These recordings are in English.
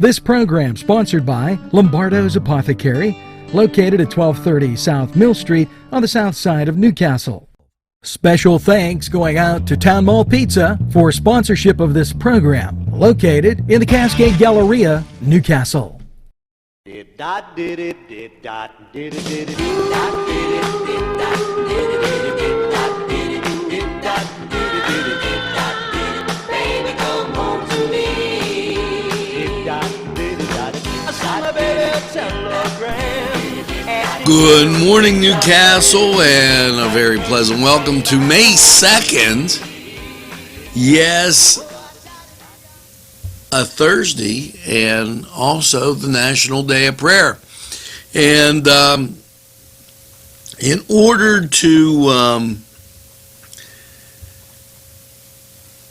This program sponsored by Lombardo's Apothecary, located at 1230 South Mill Street on the south side of Newcastle. Special thanks going out to Town Mall Pizza for sponsorship of this program, located in the Cascade Galleria, Newcastle. Good morning, Newcastle, and a very pleasant welcome to May 2nd. Yes, a Thursday, and also the National Day of Prayer. And in order to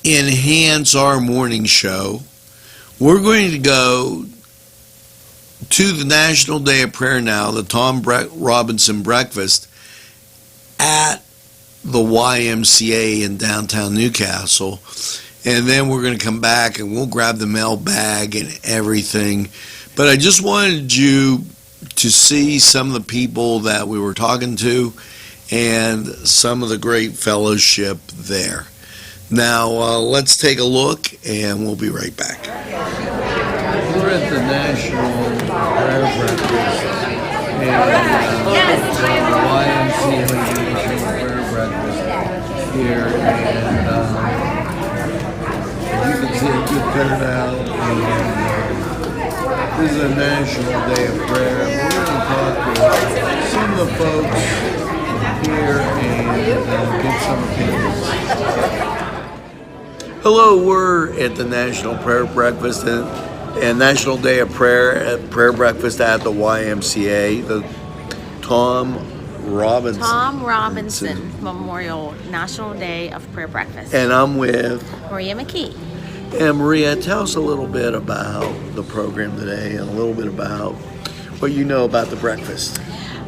enhance our morning show, we're going to go to the National Day of Prayer now, the Tom Robinson Breakfast at the YMCA in downtown Newcastle. And then we're going to come back and we'll grab the mail bag and everything. But I just wanted you to see some of the people that we were talking to and some of the great fellowship there. Now, let's take a look and we'll be right back. We're at the National Prayer Breakfast and the YMCA National Prayer Breakfast here, and you can see a good turnout. This is a National Day of Prayer. We're going to talk to some of the folks here and get some opinions. Hello, we're at the National Prayer Breakfast and National Day of Prayer at Prayer Breakfast at the YMCA, the Tom Robinson Memorial National Day of Prayer Breakfast. And I'm with Maria McKee. And Maria, tell us a little bit about the program today and a little bit about what you know about the breakfast.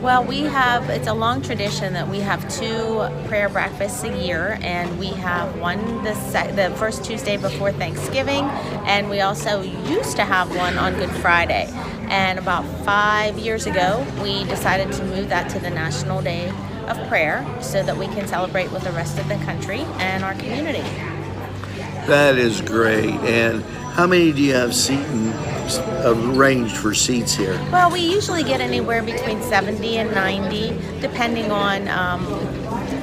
Well, it's a long tradition that we have 2 prayer breakfasts a year, and we have one the first Tuesday before Thanksgiving, and we also used to have one on Good Friday. And about 5 years ago, we decided to move that to the National Day of Prayer so that we can celebrate with the rest of the country and our community. That is great. And how many do you have arranged for seats here? Well, we usually get anywhere between 70 and 90, depending on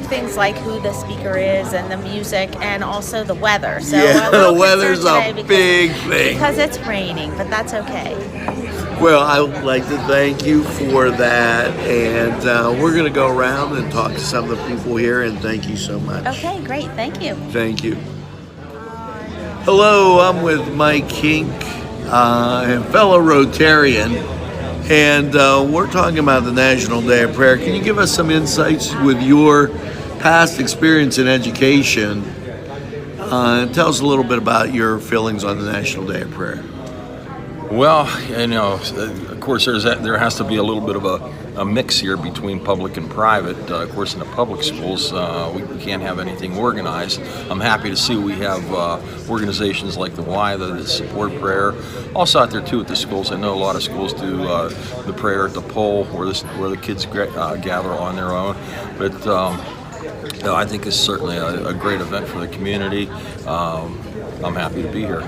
things like who the speaker is and the music and also the weather. So yeah, the weather's a big thing. Because it's raining, but that's okay. Well, I would like to thank you for that, and we're going to go around and talk to some of the people here, and thank you so much. Okay, great. Thank you. Thank you. Hello, I'm with Mike Kink, a fellow Rotarian, and we're talking about the National Day of Prayer. Can you give us some insights with your past experience in education? Tell us a little bit about your feelings on the National Day of Prayer. Well, of course, there has to be a little bit of a mix here between public and private. Of course, in the public schools, we can't have anything organized. I'm happy to see we have organizations like the Y that support prayer. Also out there, too, at the schools. I know a lot of schools do the prayer at the pole where the kids gather on their own. But I think it's certainly a great event for the community. I'm happy to be here.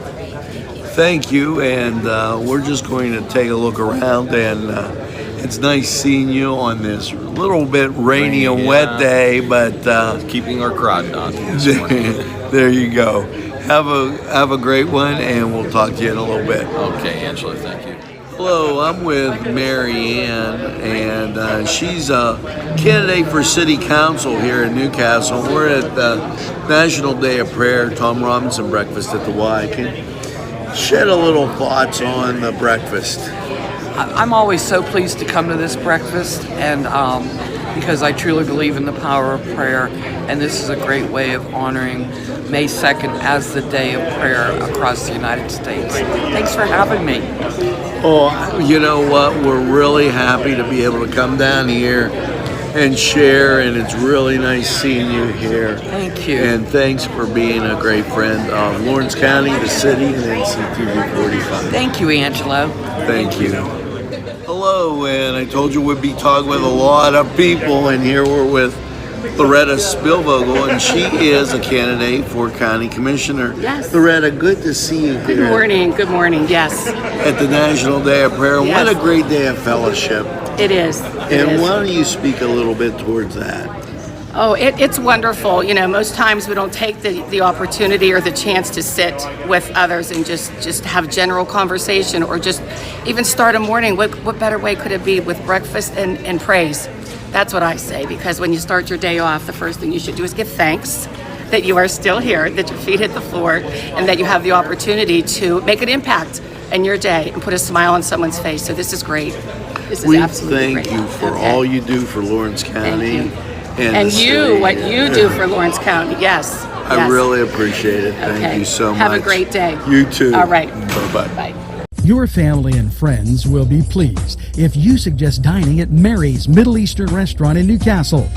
Thank you, and we're just going to take a look around, and it's nice seeing you on this little bit rainy and wet day, but keeping our crowd down this morning. There you go. Have a great one, and we'll talk to you in a little bit. Okay, Angela, thank you. Hello, I'm with Mary Ann, and she's a candidate for City Council here in Newcastle. We're at the National Day of Prayer, Tom Robinson Breakfast at the Y. Can you shed a little thoughts on the breakfast? I'm always so pleased to come to this breakfast, and because I truly believe in the power of prayer, and this is a great way of honoring May 2nd as the Day of Prayer across the United States. Thanks for having me. Oh, you know what? We're really happy to be able to come down here and share, and it's really nice seeing you here. Thank you. And thanks for being a great friend of Lawrence County, the city, and NCTV45. Thank you, Angelo. Thank you. Hello, and I told you we'd be talking with a lot of people, and here we're with Loretta Spielvogel, and she is a candidate for county commissioner. Yes. Loretta, good to see you here. Good morning, yes. At the National Day of Prayer. Yes. What a great day of fellowship. It is. And why don't you speak a little bit towards that? Oh, it's wonderful. You know, most times we don't take the opportunity or the chance to sit with others and just have general conversation or just even start a morning. What better way could it be with breakfast and praise? That's what I say, because when you start your day off, the first thing you should do is give thanks that you are still here, that your feet hit the floor, and that you have the opportunity to make an impact in your day and put a smile on someone's face. So this is great. This is absolutely great. We thank you for all you do for Lawrence County. Thank you. And you, what you do for Lawrence County, yes. I really appreciate it. Thank you so much. Have a great day. You too. All right. Bye-bye. Bye. Your family and friends will be pleased if you suggest dining at Mary's Middle Eastern Restaurant in Newcastle.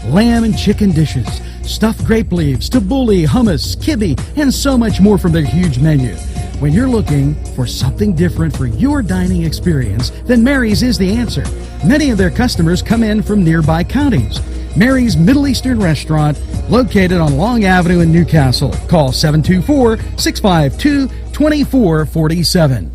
Lamb and chicken dishes, stuffed grape leaves, tabbouleh, hummus, kibbe, and so much more from their huge menu. When you're looking for something different for your dining experience, then Mary's is the answer. Many of their customers come in from nearby counties. Mary's Middle Eastern Restaurant, located on Long Avenue in Newcastle. Call 724-652-2447.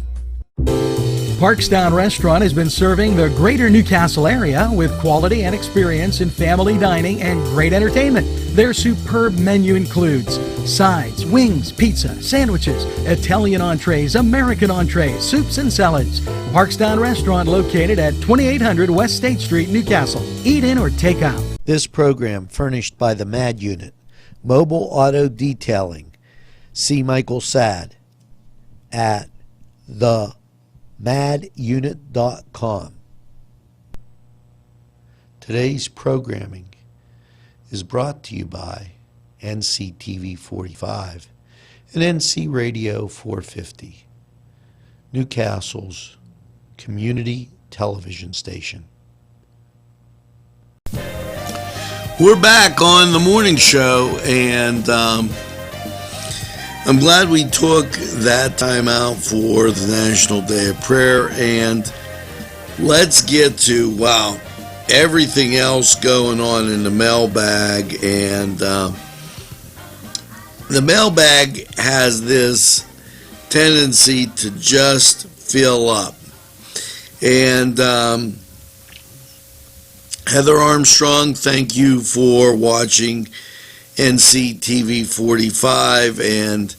Parkstown Restaurant has been serving the greater Newcastle area with quality and experience in family dining and great entertainment. Their superb menu includes sides, wings, pizza, sandwiches, Italian entrees, American entrees, soups and salads. Parkstown Restaurant located at 2800 West State Street, Newcastle. Eat in or take out. This program furnished by the MAD Unit, Mobile Auto Detailing. See Michael Sad at themadunit.com. Today's programming is brought to you by NCTV45 and NC Radio 450, Newcastle's community television station. We're back on the morning show, and I'm glad we took that time out for the National Day of Prayer. And let's get to, everything else going on in the mailbag. And the mailbag has this tendency to just fill up. And Heather Armstrong, thank you for watching NCTV45, and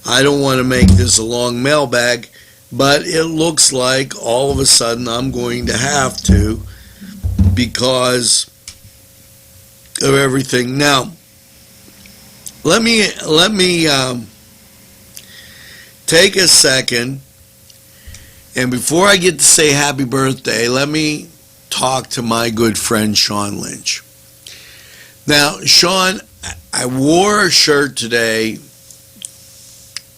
I don't want to make this a long mailbag, but it looks like all of a sudden I'm going to have to, because of everything. Now, let me take a second, and before I get to say happy birthday, let me talk to my good friend Sean Lynch. Now, Sean, I wore a shirt today,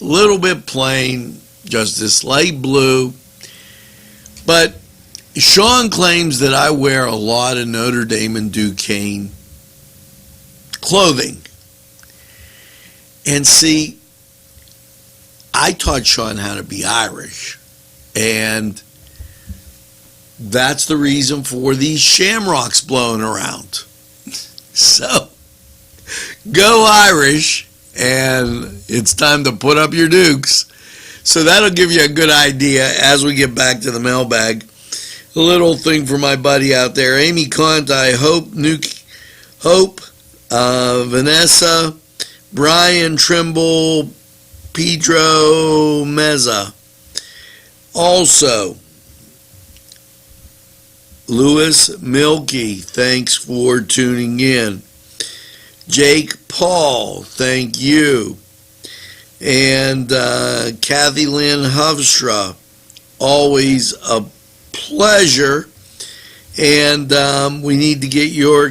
a little bit plain, just this light blue, but Sean claims that I wear a lot of Notre Dame and Duquesne clothing. And see, I taught Sean how to be Irish, and that's the reason for these shamrocks blowing around. So, go Irish, and it's time to put up your dukes. So that'll give you a good idea as we get back to the mailbag. A little thing for my buddy out there, Amy Conti, Hope, Vanessa, Brian Trimble, Pedro Meza. Also, Louis Milky, thanks for tuning in. Jake Paul, thank you. And Kathy Lynn Hovstra, always a pleasure. And we need to get your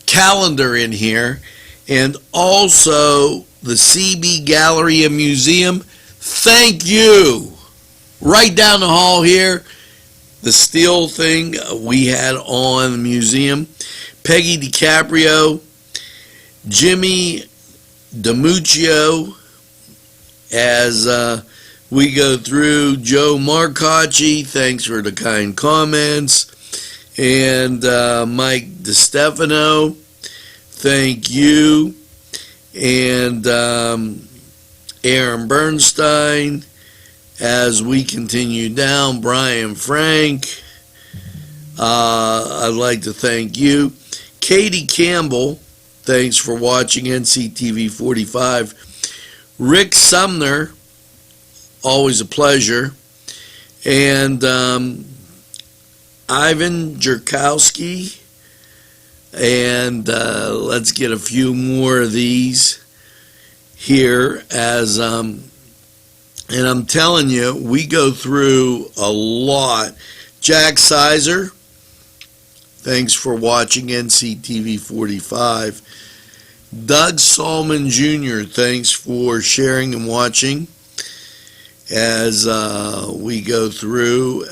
calendar in here. And also the CB Gallery and Museum, thank you. Right down the hall here. the steel thing we had on the museum. Peggy DiCaprio, Jimmy DiMuccio, as we go through. Joe Marcacci, thanks for the kind comments. And Mike DiStefano, thank you. And Aaron Bernstein, as we continue down. Brian Frank, I'd like to thank you. Katie Campbell, thanks for watching NCTV45. Rick Sumner, always a pleasure. And Ivan Jerkowski. And let's get a few more of these here. As and I'm telling you, we go through a lot. Jack Sizer, thanks for watching NCTV45. Doug Solomon Jr., thanks for sharing and watching as we go through.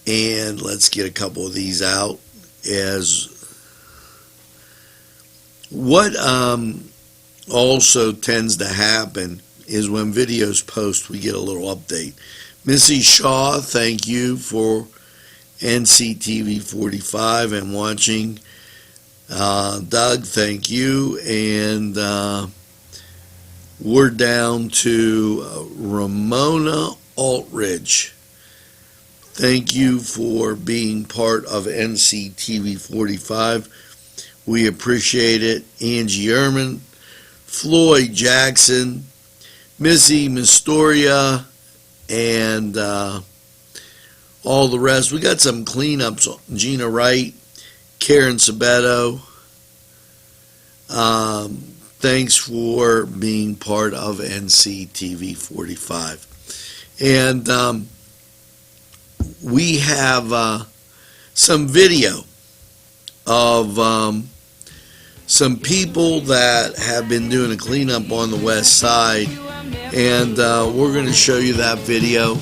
And let's get a couple of these out. As what also tends to happen is when videos post, we get a little update. Missy Shaw, thank you for NCTV45 and watching. Doug, thank you. And we're down to Ramona Altridge. Thank you for being part of NCTV45. We appreciate it. Angie Ehrman, Floyd Jackson, Missy Mistoria, and all the rest. We got some cleanups. Gina Wright, Karen Sabeto. Thanks for being part of NCTV45. And we have some video of some people that have been doing a cleanup on the west side, and we're going to show you that video.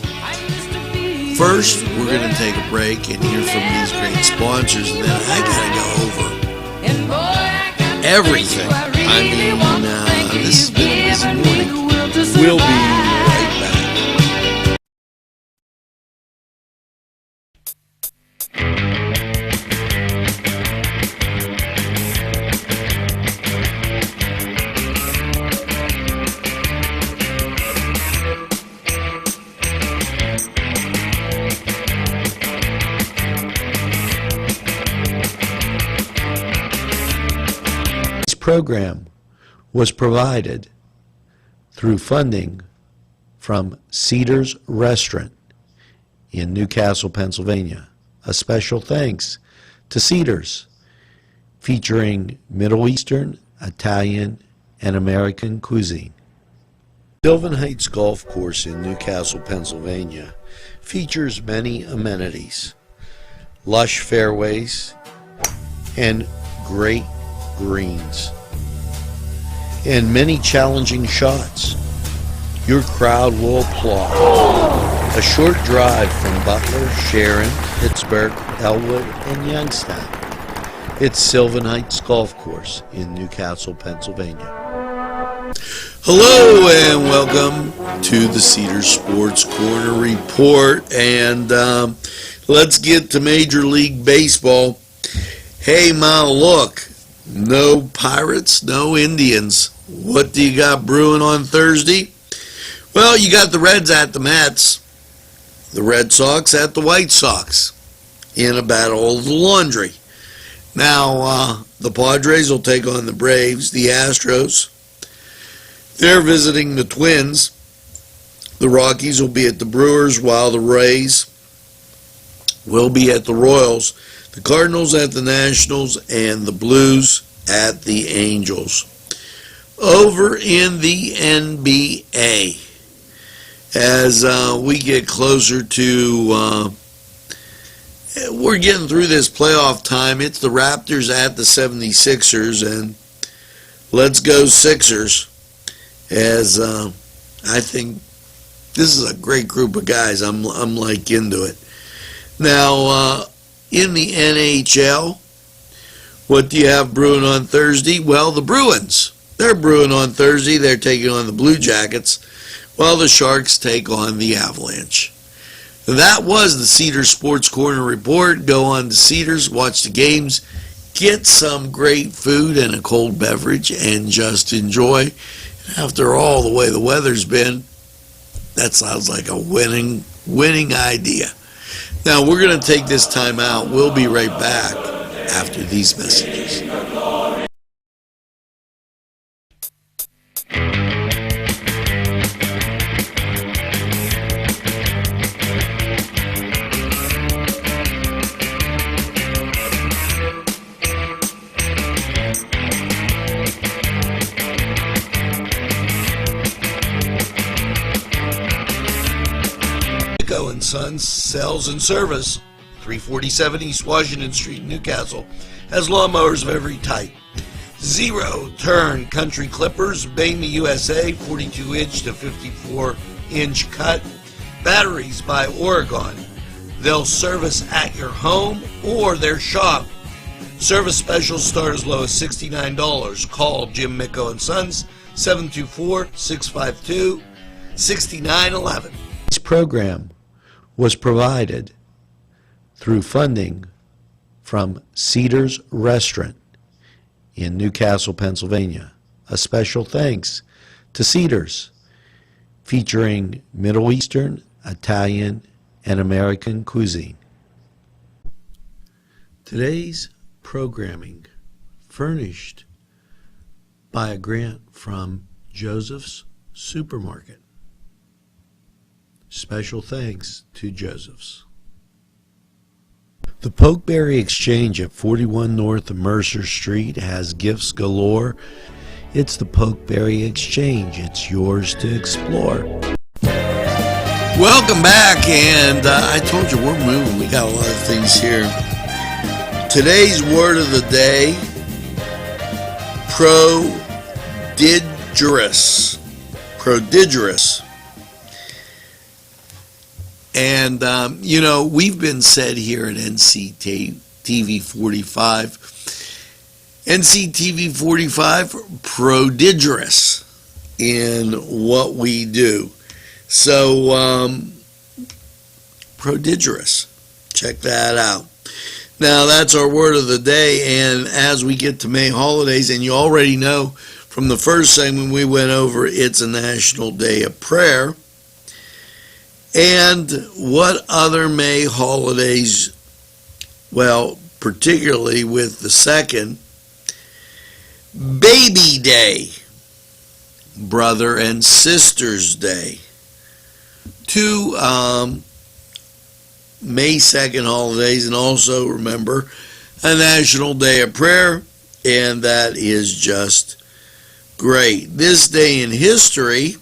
First, we're going to take a break and hear from these great sponsors, and then I got to go over everything. I mean, this has been a busy morning. We'll be right back. Program was provided through funding from Cedars Restaurant in Newcastle, Pennsylvania. A special thanks to Cedars, featuring Middle Eastern, Italian, and American cuisine. Sylvan Heights Golf Course in Newcastle, Pennsylvania features many amenities, lush fairways, and great greens, and many challenging shots. Your crowd will applaud. A short drive from Butler, Sharon, Pittsburgh, Elwood, and Youngstown. It's Sylvan Heights Golf Course in Newcastle, Pennsylvania. Hello and welcome to the Cedar Sports Corner Report, and let's get to Major League Baseball. Hey, Ma, look. No Pirates, no Indians. What do you got brewing on Thursday? Well, you got the Reds at the Mets, the Red Sox at the White Sox in a battle of the laundry. Now, the Padres will take on the Braves, the Astros. They're visiting the Twins. The Rockies will be at the Brewers, while the Rays will be at the Royals. The Cardinals at the Nationals, and the Blues at the Angels. Over in the NBA, as we get closer to, we're getting through this playoff time. It's the Raptors at the 76ers, and let's go Sixers, as I think This is a great group of guys. I'm like into it. Now, in the NHL, what do you have brewing on Thursday? Well, the Bruins. They're brewing on Thursday. They're taking on the Blue Jackets, while the Sharks take on the Avalanche. That was the Cedars Sports Corner report. Go on to Cedars, watch the games, get some great food and a cold beverage, and just enjoy. After all the way the weather's been, that sounds like a winning idea. Now, we're going to take this time out. We'll be right back after these messages. Sons Sales and Service, 347 East Washington Street, Newcastle, has lawnmowers of every type. Zero-turn country clippers, Bama USA, 42-inch to 54-inch cut. Batteries by Oregon. They'll service at your home or their shop. Service specials start as low as $69. Call Jim Micko and Sons, 724-652-6911. This program was provided through funding from Cedars Restaurant in Newcastle, Pennsylvania. A special thanks to Cedars, featuring Middle Eastern, Italian, and American cuisine. Today's programming furnished by a grant from Joseph's Supermarket. Special thanks to Joseph's. The Pokeberry Exchange at 41 North Mercer Street has gifts galore. It's the Pokeberry Exchange. It's yours to explore. Welcome back, and I told you we're moving. We got a lot of things here. Today's word of the day, prodigerous. Prodigerous. And, we've been said here at NCTV45, NCTV45, prodigerous in what we do. So, prodigerous. Check that out. Now, that's our word of the day, and as we get to May holidays, and you already know from the first segment we went over, it's a National Day of Prayer. And what other May holidays, well, particularly with the second, Baby Day, Brother and Sister's Day, two May 2nd holidays, and also remember a National Day of Prayer, and that is just great. This day in history,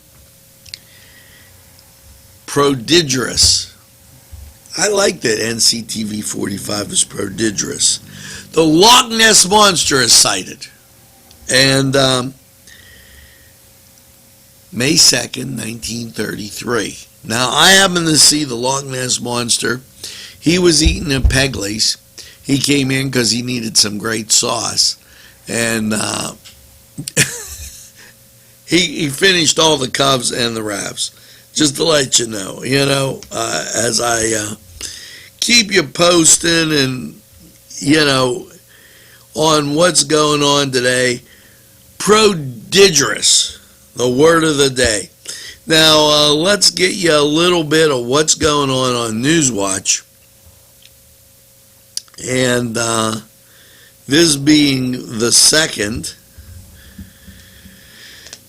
prodigerous. I like that NCTV 45 is prodigerous. The Loch Ness Monster is sighted. And May 2nd, 1933. Now, I happened to see the Loch Ness Monster. He was eating at Pegley's. He came in because he needed some great sauce. And he finished all the Cubs and the Ravs. Just to let you know, as I keep you posting and, on what's going on today, prodigerous, the word of the day. Now, let's get you a little bit of what's going on Newswatch. And this being the second,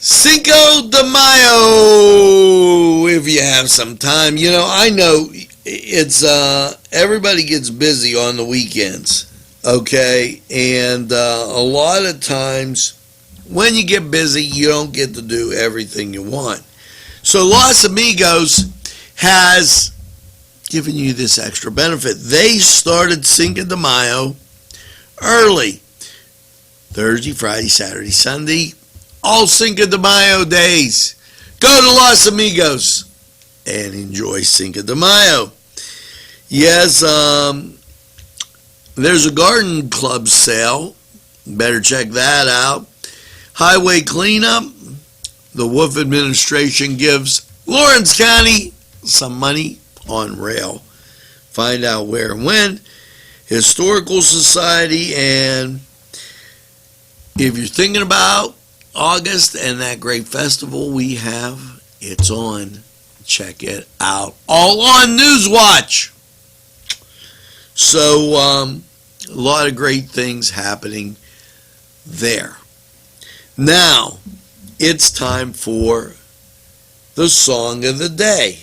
Cinco de Mayo, if you have some time. I know it's everybody gets busy on the weekends, okay? And a lot of times when you get busy, you don't get to do everything you want. So Los Amigos has given you this extra benefit. They started Cinco de Mayo early. Thursday, Friday, Saturday, Sunday, all Cinco de Mayo days. Go to Los Amigos. and enjoy Cinco de Mayo. Yes, there's a garden club sale. Better check that out. Highway cleanup. The Wolf administration gives Lawrence County some money on rail. Find out where and when. Historical Society, and if you're thinking about August and that great festival we have, it's on. Check it out. All on Newswatch. So, a lot of great things happening there. Now, it's time for the song of the day.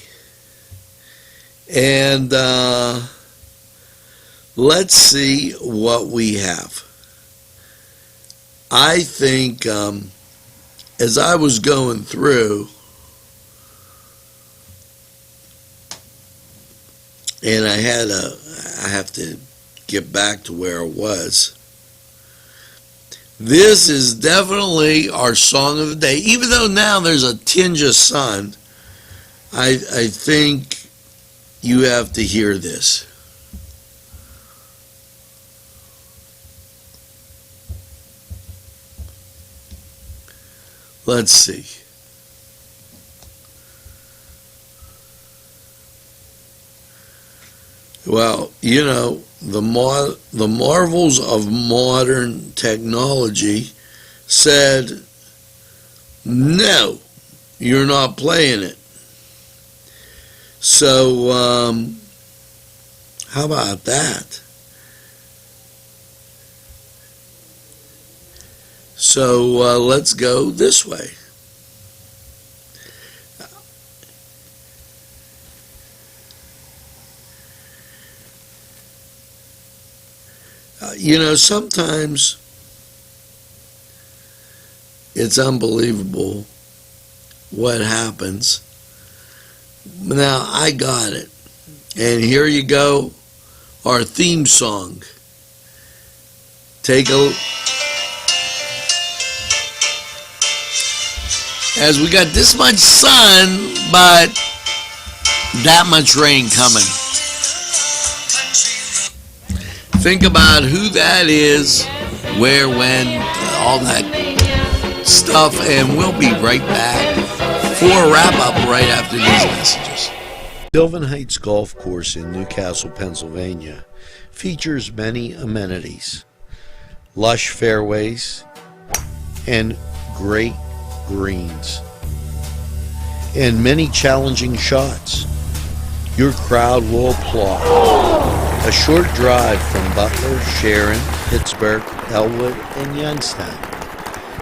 And let's see what we have. I think as I was going through, and I have to get back to where it was. This is definitely our song of the day. Even though now there's a tinge of sun, I think you have to hear this. Let's see. Well, you know, the marvels of modern technology said, no, you're not playing it. So, how about that? So, let's go this way. You know, sometimes it's unbelievable what happens. Now, I got it. And here you go, our theme song. Take a... As we got this much sun, but that much rain coming. Think about who that is, where, when, all that stuff, and we'll be right back for a wrap-up right after these messages. Sylvan Heights Golf Course in Newcastle, Pennsylvania features many amenities, lush fairways, and great greens, and many challenging shots. Your crowd will applaud. A short drive from Butler, Sharon, Pittsburgh, Elwood, and Youngstown.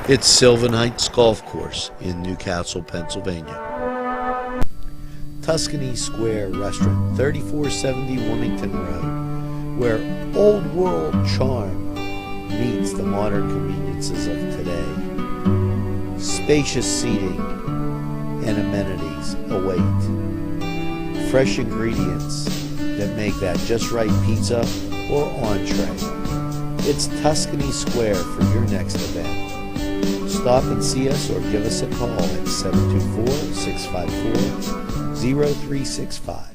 It's Sylvan Heights Golf Course in Newcastle, Pennsylvania. Tuscany Square Restaurant, 3470 Wilmington Road, where old world charm meets the modern conveniences of today. Spacious seating and amenities await. Fresh ingredients that make that just right pizza or entree. It's Tuscany Square for your next event. Stop and see us or give us a call at 724-654-0365.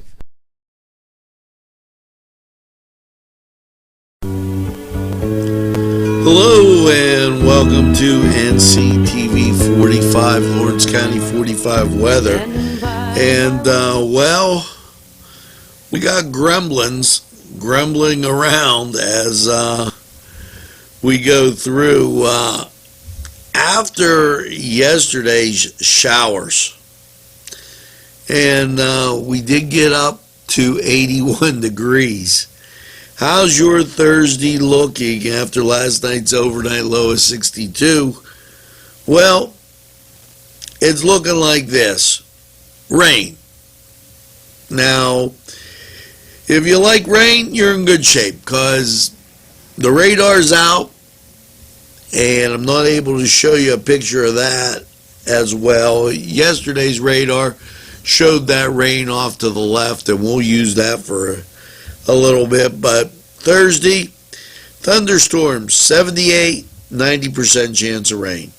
Hello and welcome to NCTV45, Lawrence County 45 weather. And, well, we got grumbling around as we go through after yesterday's showers. And we did get up to 81 degrees. How's your Thursday looking after last night's overnight low of 62? Well, it's looking like this. Rain. Now, if you like rain, you're in good shape because the radar's out, and I'm not able to show you a picture of that as well. Yesterday's radar showed that rain off to the left, and we'll use that for a little bit. But Thursday, thunderstorms, 78, 90% chance of rain.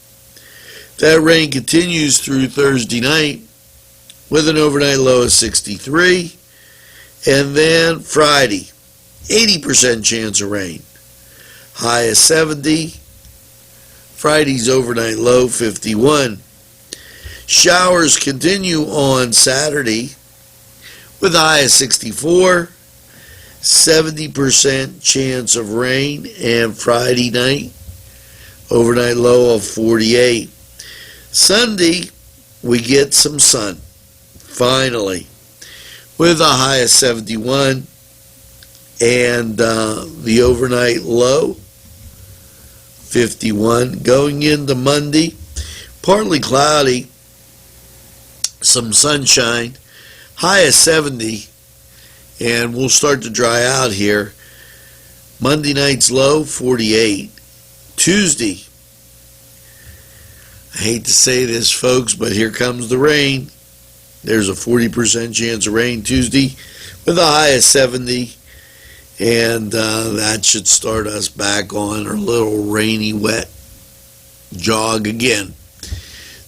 That rain continues through Thursday night. with an overnight low of 63. And then Friday, 80% chance of rain, high of 70. Friday's overnight low 51. Showers continue on Saturday with a high of 64, 70% chance of rain, and Friday night, overnight low of 48. Sunday, we get some sun, finally, with a high of 71, and the overnight low, 51. Going into Monday, partly cloudy, some sunshine, high of 70, and we'll start to dry out here. Monday night's low, 48. Tuesday, I hate to say this, folks, but here comes the rain. There's a 40% chance of rain Tuesday with a high of 70, and that should start us back on our little rainy, wet jog again.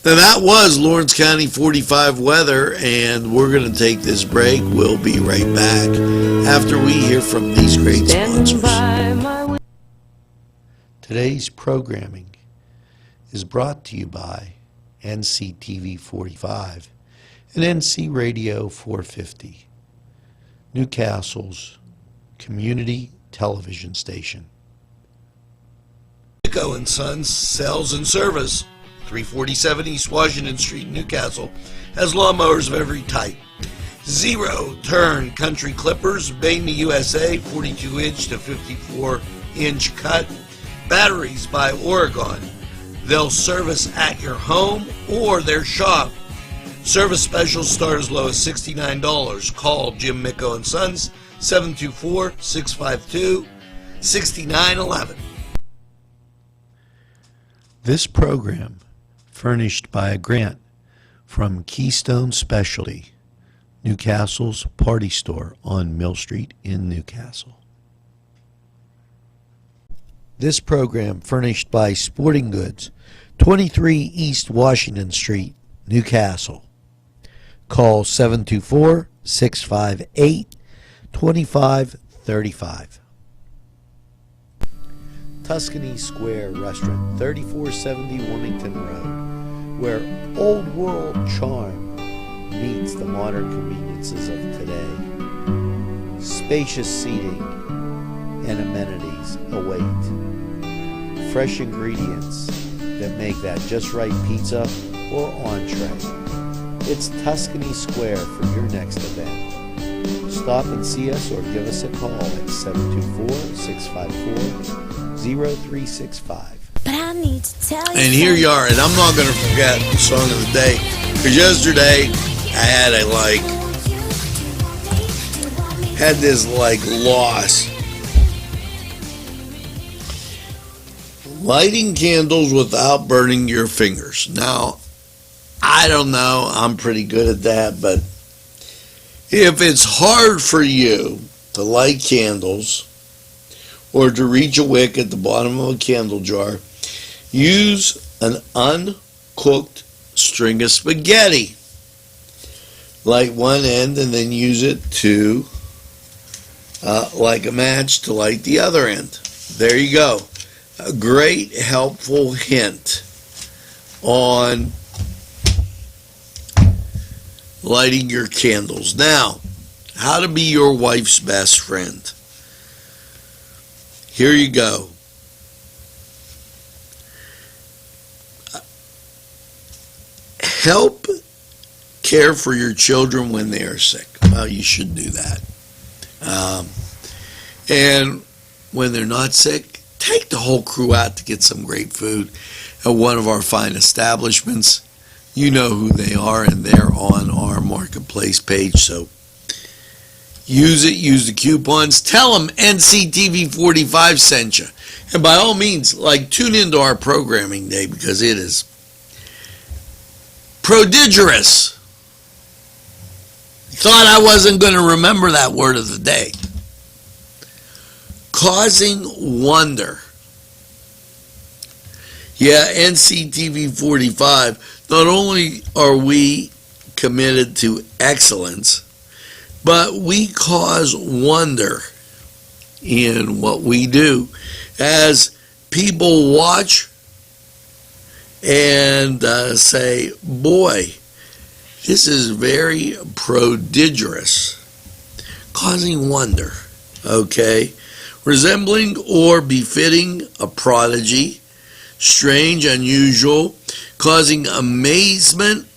Now that was Lawrence County 45 weather, and we're going to take this break. We'll be right back after we hear from these great sponsors. Today's programming is brought to you by NCTV45 and NC Radio 450, Newcastle's community television station. Echo and Sons Sales and Service, 347 East Washington Street, Newcastle, has lawnmowers of every type. Zero-turn country clippers, made in the USA, 42-inch to 54-inch cut. Batteries by Oregon. They'll service at your home or their shop. Service specials start as low as $69. Call Jim Micko and Sons, 724-652-6911. This program furnished by a grant from Keystone Specialty, Newcastle's party store on Mill Street in Newcastle. This program furnished by Sporting Goods, 23 East Washington Street, Newcastle. Call 724-658-2535. Tuscany Square Restaurant, 3470 Wilmington Road, where old world charm meets the modern conveniences of today. Spacious seating and amenities await. Fresh ingredients that make that just right pizza or entree. It's Tuscany Square for your next event. Stop and see us or give us a call at 724-654-0365. But I need to tell you. And here you are, and I'm not going to forget the song of the day, because yesterday I had this loss. Lighting candles without burning your fingers. Now, I don't know, I'm pretty good at that, but if it's hard for you to light candles or to reach a wick at the bottom of a candle jar, use an uncooked string of spaghetti. Light one end and then use it to, like a match, to light the other end. There you go. A great helpful hint on lighting your candles. Now, how to be your wife's best friend. Here you go. Help care for your children when they are sick. Well, you should do that. And when they're not sick, take the whole crew out to get some great food at one of our fine establishments. You know who they are, and they're on our marketplace page. So use it, use the coupons. Tell them NCTV45 sent you. And by all means, tune into our programming day, because it is prodigious. Thought I wasn't going to remember that word of the day. Causing wonder. Yeah, NCTV45. Not only are we committed to excellence, but we cause wonder in what we do as people watch and say, boy, this is very prodigious, causing wonder, okay? Resembling or befitting a prodigy, strange, unusual, causing amazement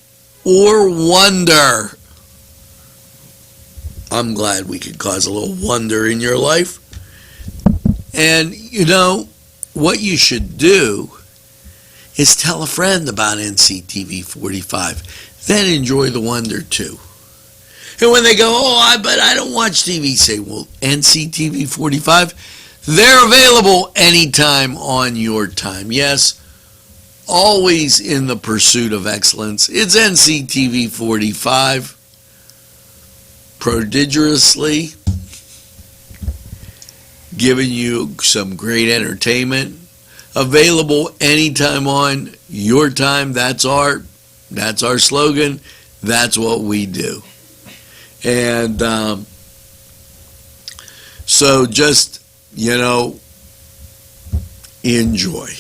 or wonder. I'm glad we could cause a little wonder in your life. And you know, what you should do is tell a friend about NCTV45. Then enjoy the wonder too. And when they go, but I don't watch TV, say, well, NCTV45, they're available anytime on your time. Yes, always in the pursuit of excellence. It's NCTV45, prodigiously giving you some great entertainment. Available anytime on your time. That's our slogan. That's what we do. And so just, enjoy.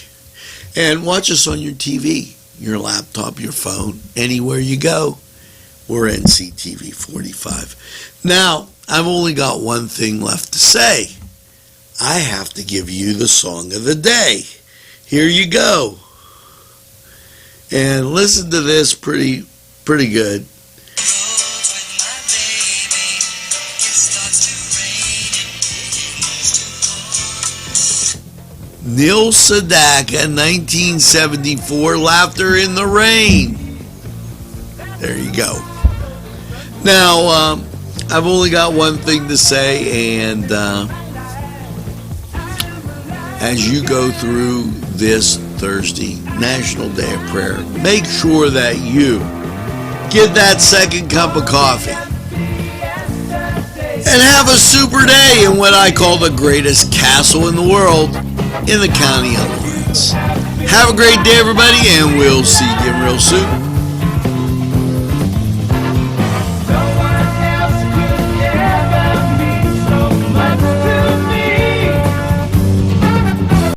And watch us on your TV, your laptop, your phone, anywhere you go. We're NCTV45. Now, I've only got one thing left to say. I have to give you the song of the day. Here you go. And listen to this pretty good. Neil Sedaka, 1974, Laughter in the Rain. There you go. Now, I've only got one thing to say, and as you go through this Thursday, National Day of Prayer, make sure that you get that second cup of coffee and have a super day in what I call the greatest castle in the world, in the County of Lawrence. Have a great day, everybody, and we'll see you again real soon.